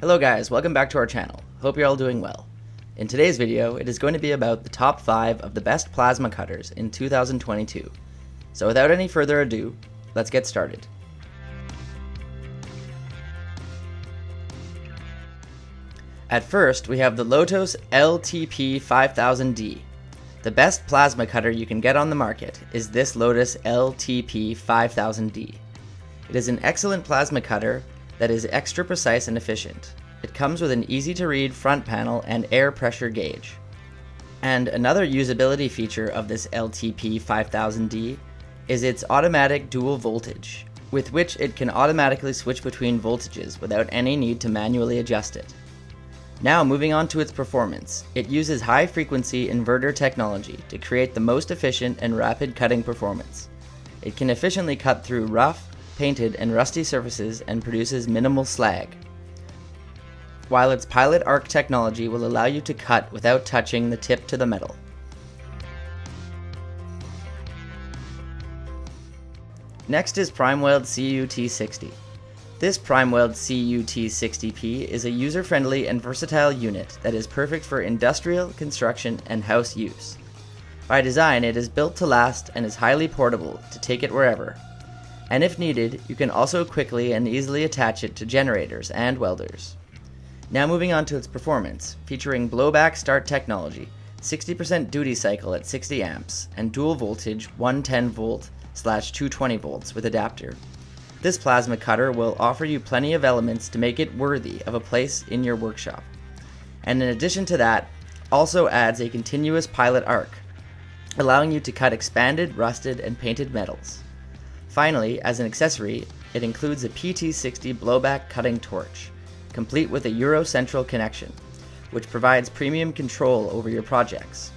Hello guys, welcome back to our channel. Hope you're all doing well. In today's video, it is going to be about the top 5 of the best plasma cutters in 2022. So without any further ado, let's get started. At first, we have the Lotos LTP5000D. The best plasma cutter you can get on the market is this Lotos LTP5000D. It is an excellent plasma cutter that is extra precise and efficient. It comes with an easy-to-read front panel and air pressure gauge. And another usability feature of this LTP5000D is its automatic dual voltage, with which it can automatically switch between voltages without any need to manually adjust it. Now moving on to its performance, it uses high-frequency inverter technology to create the most efficient and rapid cutting performance. It can efficiently cut through rough, painted, and rusty surfaces and produces minimal slag, while its pilot arc technology will allow you to cut without touching the tip to the metal. Next is PrimeWeld CUT60. This PrimeWeld CUT60P is a user-friendly and versatile unit that is perfect for industrial, construction, and house use. By design, it is built to last and is highly portable to take it wherever. And if needed, you can also quickly and easily attach it to generators and welders. Now moving on to its performance, featuring blowback start technology, 60% duty cycle at 60 amps, and dual voltage 110 volt / 220 volts with adapter. This plasma cutter will offer you plenty of elements to make it worthy of a place in your workshop. And in addition to that, also adds a continuous pilot arc, allowing you to cut expanded, rusted, and painted metals. Finally, as an accessory, it includes a PT60 blowback cutting torch, complete with a Eurocentral connection, which provides premium control over your projects.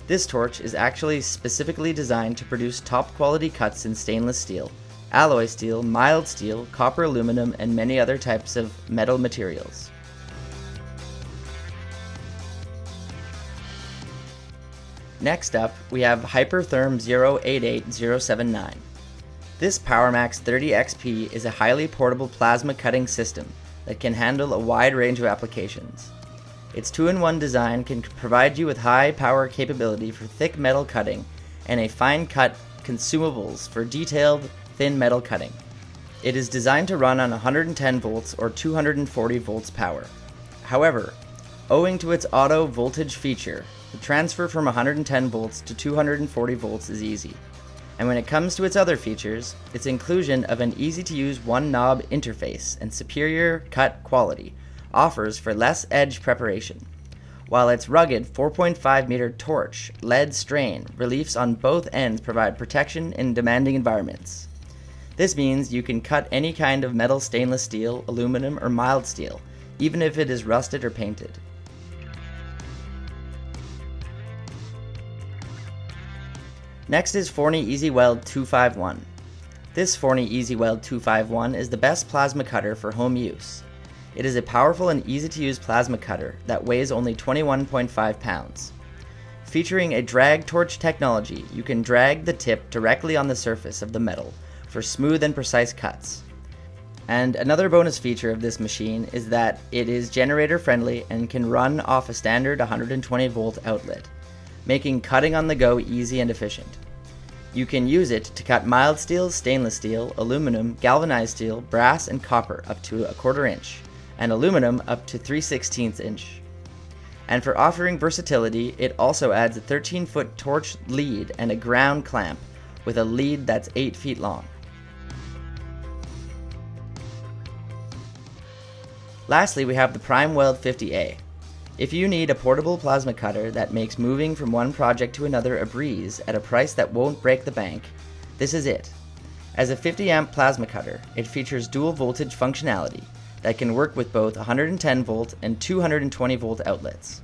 This torch is actually specifically designed to produce top quality cuts in stainless steel, alloy steel, mild steel, copper aluminum, and many other types of metal materials. Next up, we have Hypertherm 088079. This PowerMax 30XP is a highly portable plasma cutting system that can handle a wide range of applications. Its 2-in-1 design can provide you with high power capability for thick metal cutting and a fine cut consumables for detailed thin metal cutting. It is designed to run on 110 volts or 240 volts power. However, owing to its auto voltage feature, the transfer from 110 volts to 240 volts is easy. And when it comes to its other features, its inclusion of an easy-to-use one-knob interface and superior cut quality offers for less edge preparation, while its rugged 4.5-meter torch lead strain reliefs on both ends provide protection in demanding environments. This means you can cut any kind of metal, stainless steel, aluminum, or mild steel, even if it is rusted or painted. Next is Forney Weld 251. This Forney Weld 251 is the best plasma cutter for home use. It is a powerful and easy-to-use plasma cutter that weighs only 21.5 pounds. Featuring a drag torch technology, you can drag the tip directly on the surface of the metal for smooth and precise cuts. And another bonus feature of this machine is that it is generator friendly and can run off a standard 120 volt outlet, making cutting on the go easy and efficient. You can use it to cut mild steel, stainless steel, aluminum, galvanized steel, brass, and copper up to 1/4 inch, and aluminum up to 3/16 inch. And for offering versatility, it also adds a 13-foot torch lead and a ground clamp with a lead that's 8 feet long. Lastly, we have the PrimeWeld 50A. If you need a portable plasma cutter that makes moving from one project to another a breeze at a price that won't break the bank, this is it. As a 50 amp plasma cutter, it features dual voltage functionality that can work with both 110 volt and 220 volt outlets.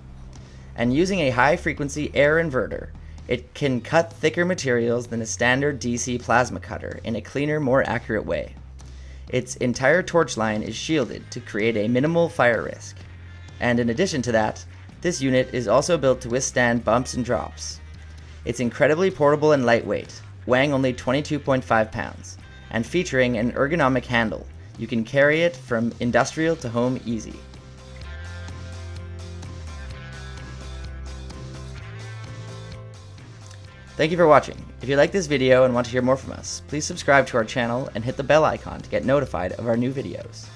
And using a high frequency air inverter, it can cut thicker materials than a standard DC plasma cutter in a cleaner, more accurate way. Its entire torch line is shielded to create a minimal fire risk. And in addition to that, this unit is also built to withstand bumps and drops. It's incredibly portable and lightweight, weighing only 22.5 pounds, and featuring an ergonomic handle You can carry it from industrial to home easy. Thank you for watching. If you like this video and want to hear more from us, please subscribe to our channel and hit the bell icon to get notified of our new videos.